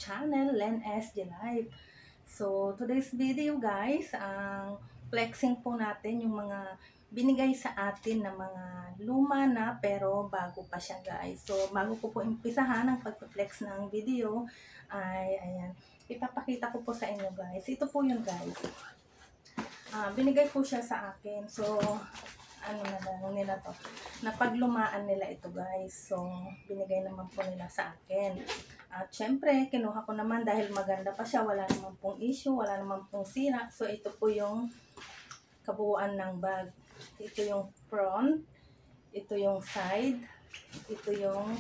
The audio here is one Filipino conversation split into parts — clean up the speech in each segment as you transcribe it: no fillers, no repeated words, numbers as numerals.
channel, Len SG Live. So, today's video guys, ang flexing po natin yung mga binigay sa atin na mga luma na pero bago pa siya guys. So, bago ko po impisahan ang pag-flex ng video, ay ayan, ipapakita ko po sa inyo guys. Ito po yun guys. Binigay po siya sa akin. So, ano na lang nila to, napaglumaan nila ito guys. So, binigay naman po nila sa akin. At syempre, kinuha ko naman dahil maganda pa siya. Wala naman pong issue, wala naman pong sira. So, ito po yung kabuuan ng bag. Ito yung front, ito yung side, ito yung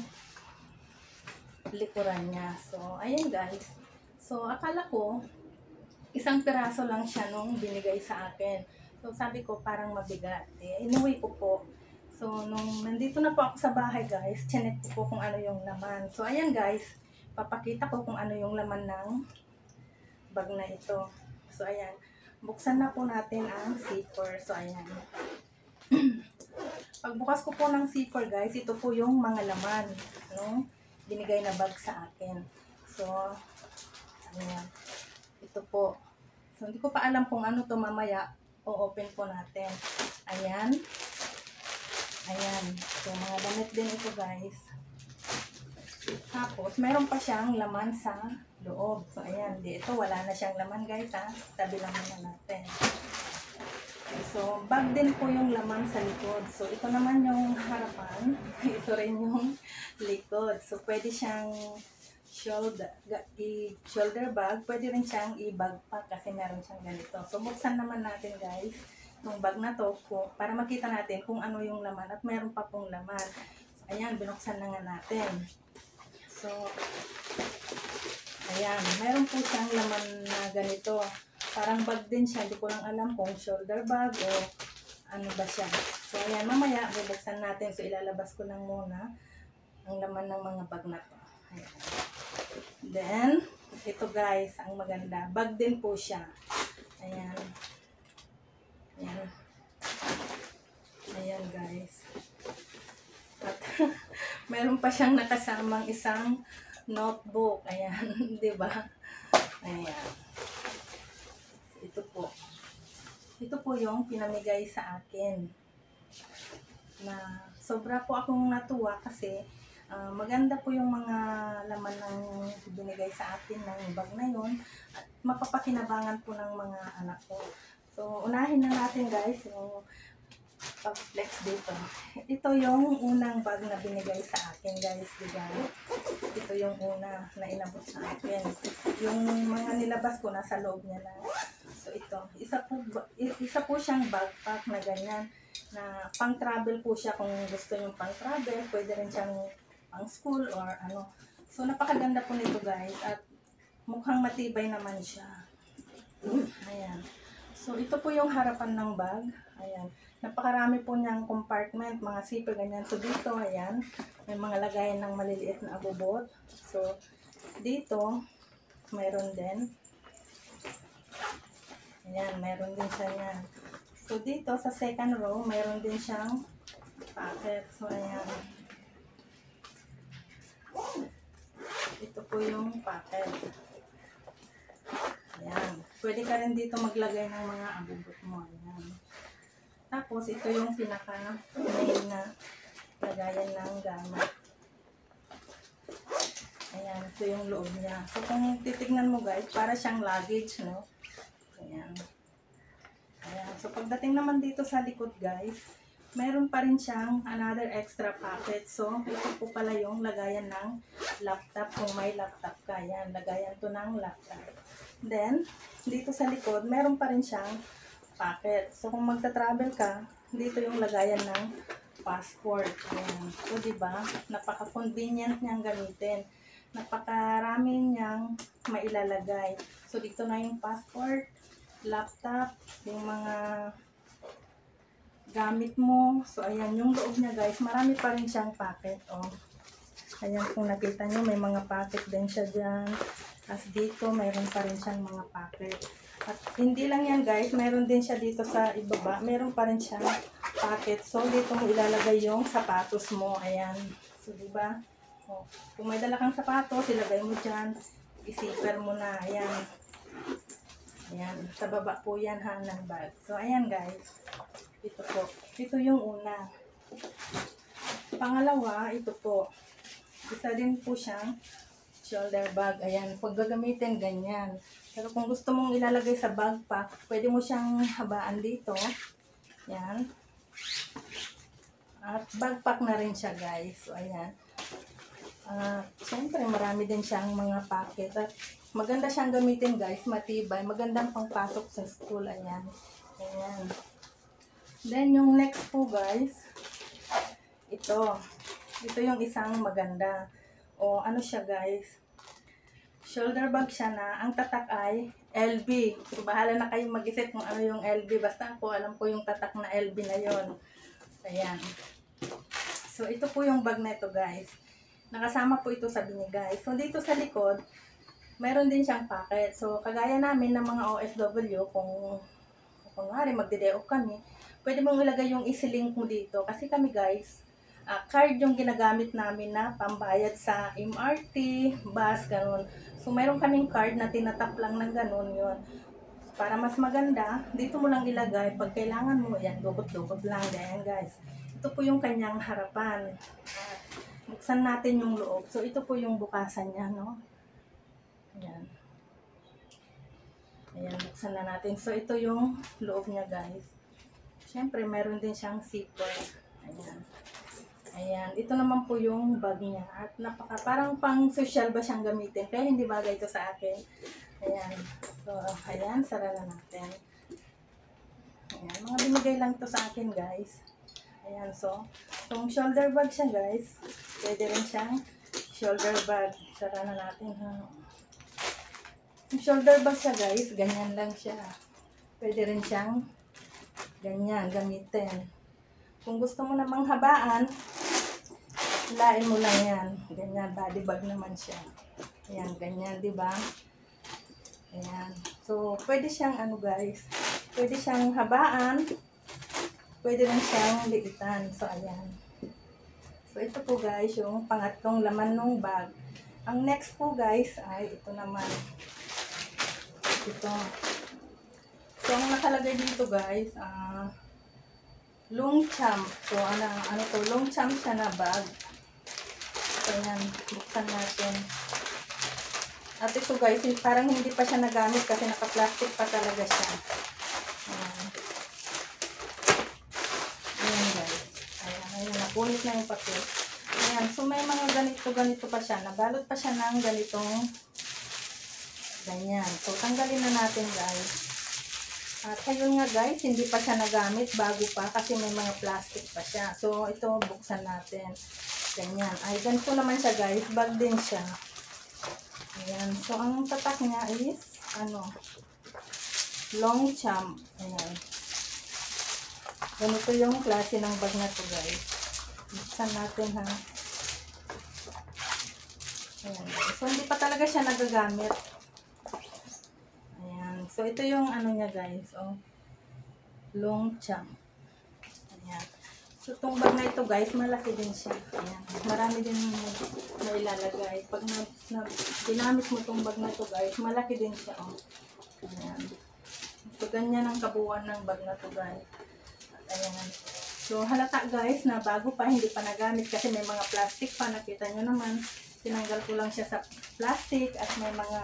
likuran niya. So, ayan guys. So, akala ko, isang piraso lang siya nung binigay sa akin. So, sabi ko, parang mabigat. Inuwi ko po. So, nung nandito na po ako sa bahay, guys, chinek ko po kung ano yung laman. So, ayan, guys. Papakita ko kung ano yung laman ng bag na ito. So, ayan. Buksan na po natin ang zipper. So, ayan. Pagbukas ko po ng zipper, guys, ito po yung mga laman nung binigay na bag sa akin. So, ayan. Ito po. So, hindi ko pa alam kung ano to mamaya. O-open po natin. Ayan. Ayan. So, mga damit din ito, guys. Tapos, meron pa siyang laman sa loob. So, ayan. Ito, wala na siyang laman, guys, ha. Tabi lang muna natin. So, bag din po yung laman sa likod. So, ito naman yung harapan. Ito rin yung likod. So, pwede siyang shoulder bag, pwede rin siyang i-backpack kasi meron siyang ganito. So, buksan naman natin guys, yung bag na to para makita natin kung ano yung laman at meron pa pong laman. So, ayan, binuksan na nga natin. So, ayan, meron po siyang laman na ganito. Parang bag din siya, hindi ko lang alam kung shoulder bag o ano ba siya. So, ayan, mamaya, bubuksan natin. So, ilalabas ko lang muna ang laman ng mga bag na to. Ayan. Then, ito guys, ang maganda. Bag din po siya. Ayan. Ayan. Ayan guys. At, meron pa siyang nakasamang isang notebook. Ayan. Diba? Ayan. Ito po. Ito po yung pinamigay sa akin. Na sobra po akong natuwa kasi maganda po yung mga laman ng binigay sa atin ng bag na yun at mapapakinabangan po ng mga anak ko. So, unahin na natin guys yung pag-flex dito. Ito yung unang bag na binigay sa akin guys, diba? Ito yung una na inabot sa akin. Yung mga nilabas ko nasa loob niya lang. So, ito. Isa po siyang backpack na ganyan na pang-travel po siya kung gusto yung pang-travel. Pwede rin siyang pang school or ano. So, napakaganda po nito guys. At mukhang matibay naman siya. Ayan. So, ito po yung harapan ng bag. Ayan. Napakarami po niyang compartment, mga zipper, ganyan. So, dito, ayan. May mga lagayan ng maliliit na abubot. So, dito, mayroon din. Ayan, mayroon din siya yan. So, dito, sa second row, mayroon din siyang packet. So, ayan. Ito po yung packet. Ayan. Pwede ka rin dito maglagay ng mga abubot mo. Ayan. Tapos, ito yung pinaka-main na lagayan ng gamit. Ayan. Ito yung loob niya. So, kung titignan mo guys, para siyang luggage, no? Ayan. Ayan. So, pagdating naman dito sa likod guys, meron pa rin siyang another extra pocket. So, ito po pala yung lagayan ng laptop kung may laptop ka. Yan, lagayan to ng laptop. Then, dito sa likod, meron pa rin siyang pocket. So, kung magta-travel ka, dito yung lagayan ng passport. Ayan. So, diba? Napaka-convenient niyang gamitin. Napakarami niyang mailalagay. So, dito na yung passport, laptop, yung mga gamit mo. So, ayan, yung loob niya guys, marami pa rin siyang packet. Oh. Ayan, kung nakita nyo, may mga packet din siya dyan. As dito, mayroon pa rin siyang mga packet. At hindi lang yan guys, mayroon din siya dito sa ibaba. Mayroon pa rin siyang packet. So, dito mo ilalagay yung sapatos mo. Ayan. So, diba? Oh. Kung may dala kang sapatos, ilagay mo dyan. i-zipper mo na. Ayan. Ayan. Sa baba po yan ha ng bag. So, ayan guys. Ito po. Ito yung una. Pangalawa, ito po. Isa din po siyang shoulder bag. Ayan. Pag gagamitin, ganyan. Pero kung gusto mong ilalagay sa backpack, pwede mo siyang habaan dito. Ayan. At backpack na rin siya guys. So, ayan. Siyempre, marami din siyang mga pocket. At maganda siyang gamitin guys. Matibay. Magandang pangpasok sa school. Ayan. Ayan. Then, yung next po guys, ito. Ito yung isang maganda. O, ano siya guys? Shoulder bag siya na ang tatak ay LB. So, bahala na kayong mag-isip kung ano yung LB. Basta ako, alam ko yung tatak na LB na yon. Ayan. So, ito po yung bag na ito guys. Nakasama po ito sa binigay. So, dito sa likod, mayroon din siyang pocket. So, kagaya namin ng mga OFW, kung nga magde-day-off kami, pwede mong ilagay yung easy-link mo dito. Kasi kami guys, card yung ginagamit namin na pambayad sa MRT, bus, ganun. So, mayroon kaming card na tinatap lang ng ganun yun. Para mas maganda, dito mo lang ilagay. Pag kailangan mo, yan, dugot-dugot lang. Yan guys. Ito po yung kanyang harapan. Buksan natin yung loob. So, ito po yung bukasan niya, no? Ayan. Ayan, buksan na natin. So, ito yung loob niya, guys. Siyempre, meron din siyang zipper. Ayan. Ayan. Ito naman po yung bag niya. At parang pang social ba siyang gamitin. Kaya hindi bagay ito sa akin. Ayan. So, ayan. Sara na natin. Ayan. Mga binigay lang to sa akin, guys. Ayan. So, kung shoulder bag siya, guys, pwede rin siyang shoulder bag. Sara na natin, ha. Yung shoulder bag siya, guys, ganyan lang siya. Pwede rin siyang ganyan, gamitin. Kung gusto mo namang habaan, lain mo lang yan. Ganyan, body bag naman siya. Ayan, ganyan, di ba? Ayan. So, pwede siyang, ano guys, pwede siyang habaan, pwede rin siyang liitan. So, ayan. So, ito po guys, yung pangatlong laman ng bag. Ang next po guys, ay ito naman. Ito. So, ang nakalagay dito guys, Longchamp. So, ano to? Longchamp siya na bag. So, ayan. Buksan natin. At ito guys, parang hindi pa siya nagamit kasi naka-plastic pa talaga siya. Ayan. Ayan guys. Ayan. Ayan. Napunit na yung papel. Ayan. So, may mga ganito pa siya. Nabalot pa siya ng ganitong ganyan. So, tanggalin na natin guys. At ayun nga guys, hindi pa siya nagamit, bago pa kasi may mga plastic pa siya. So, ito buksan natin. Ganyan. Ay, ganito naman siya guys, bag din siya. Ayan. So, ang tatak niya is, Longchamp. Ayan. Ganito yung klase ng bag na to guys. Buksan natin ha. Ayan. So, hindi pa talaga siya nagagamit. So, ito yung ano niya guys. Oh, Longchamp. Ayan. So, itong bag na ito guys, malaki din siya. Ayan. Marami din na ilalagay. Pag ginamit mo itong bag na ito guys, malaki din siya. Oh. Ayan. So, ganyan ang kabuuan ng bag na ito guys. Ayan. So, halata guys na bago pa, hindi pa nagamit kasi may mga plastic pa. Nakita nyo naman, tinanggal ko lang siya sa plastic at may mga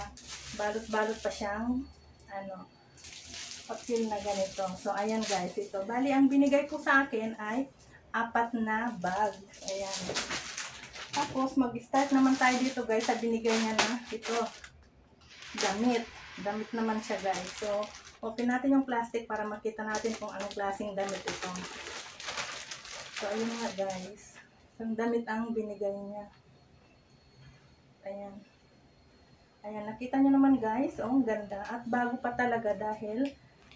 balot-balot pa siyang papel na ganito. So, ayan guys, ito. Bali, ang binigay ko sa akin ay 4 na bag. Ayan. Tapos, mag-start naman tayo dito guys sa binigay niya na ito. Damit. Damit naman siya guys. So, open natin yung plastic para makita natin kung anong klaseng damit ito. So, ayun nga guys. Isang damit ang binigay niya. Ayan. Ayan, nakita nyo naman guys, ang ganda. At bago pa talaga dahil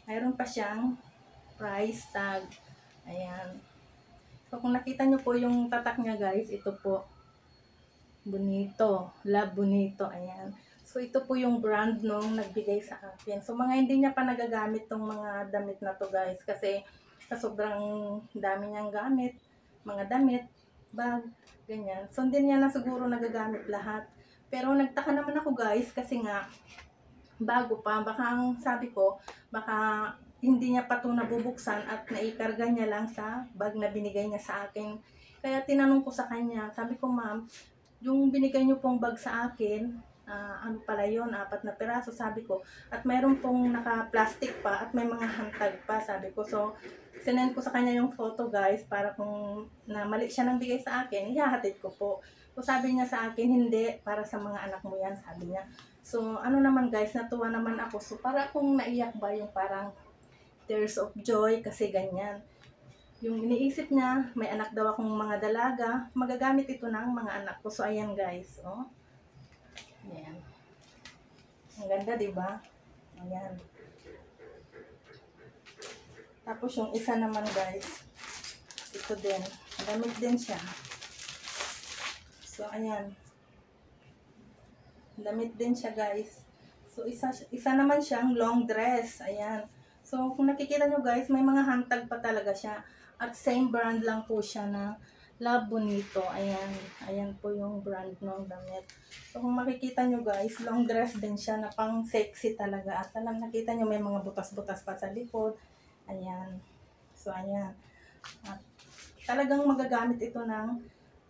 mayroon pa siyang price tag. Ayan. So, kung nakita nyo po yung tatak niya guys, ito po. Bonito. Love Bonito. Ayan. So, ito po yung brand nung nagbigay sa akin. So, mga hindi niya pa nagagamit tong mga damit na to guys. Kasi sa sobrang dami niyang gamit, mga damit, bag, ganyan. So, hindi niya na siguro nagagamit lahat. Pero nagtaka naman ako guys kasi nga bago pa, baka ang sabi ko, baka hindi niya pa ito nabubuksan at naikarga niya lang sa bag na binigay niya sa akin. Kaya tinanong ko sa kanya, sabi ko, ma'am, yung binigay niyo pong bag sa akin, ano pala yun, 4 na piraso, sabi ko. At mayroon pong naka-plastic pa at may mga hantag pa, sabi ko. So, sinend ko sa kanya yung photo guys, para kung na mali siya nang bigay sa akin, ihahatid ko po. So, sabi niya sa akin, hindi, para sa mga anak mo yan, sabi niya. So, ano naman guys, natuwa naman ako. So, para kung naiyak ba yung parang tears of joy kasi ganyan. Yung iniisip niya, may anak daw akong mga dalaga, magagamit ito ng mga anak ko. So, ayan guys, oh. Ayan. Ang ganda, di ba? Ayan. Tapos yung isa naman guys, ito din. Damit din siya. So, ayan. Damit din siya guys. So, isa naman siyang long dress. Ayan. So, kung nakikita nyo guys, may mga hantag pa talaga siya. At same brand lang po siya na Love Bonito. Ayan. Ayan po yung brand ng damit. So, kung makikita nyo guys, long dress din siya na pang sexy talaga. At alam, nakita nyo may mga butas-butas pa sa likod. Ayan. So, ayan. At talagang magagamit ito ng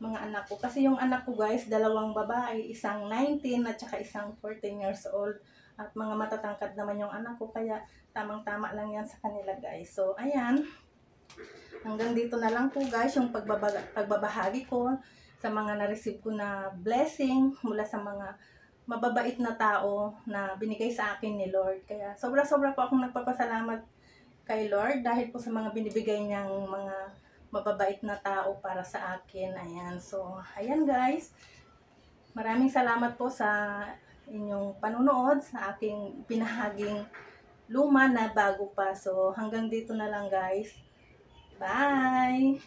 mga anak ko. Kasi yung anak ko guys, 2 babae, isang 19 at saka isang 14 years old. At mga matatangkad naman yung anak ko, kaya tamang-tama lang yan sa kanila guys. So, ayan. Hanggang dito na lang po guys yung pagbabahagi ko sa mga na-receive ko na blessing mula sa mga mababait na tao na binigay sa akin ni Lord. Kaya sobra-sobra po akong nagpapasalamat kay Lord dahil po sa mga binibigay niyang mga mababait na tao para sa akin. Ayan. So, ayan guys. Maraming salamat po sa inyong panunood sa aking pinahaging luma na bago pa. So, hanggang dito na lang guys. Bye!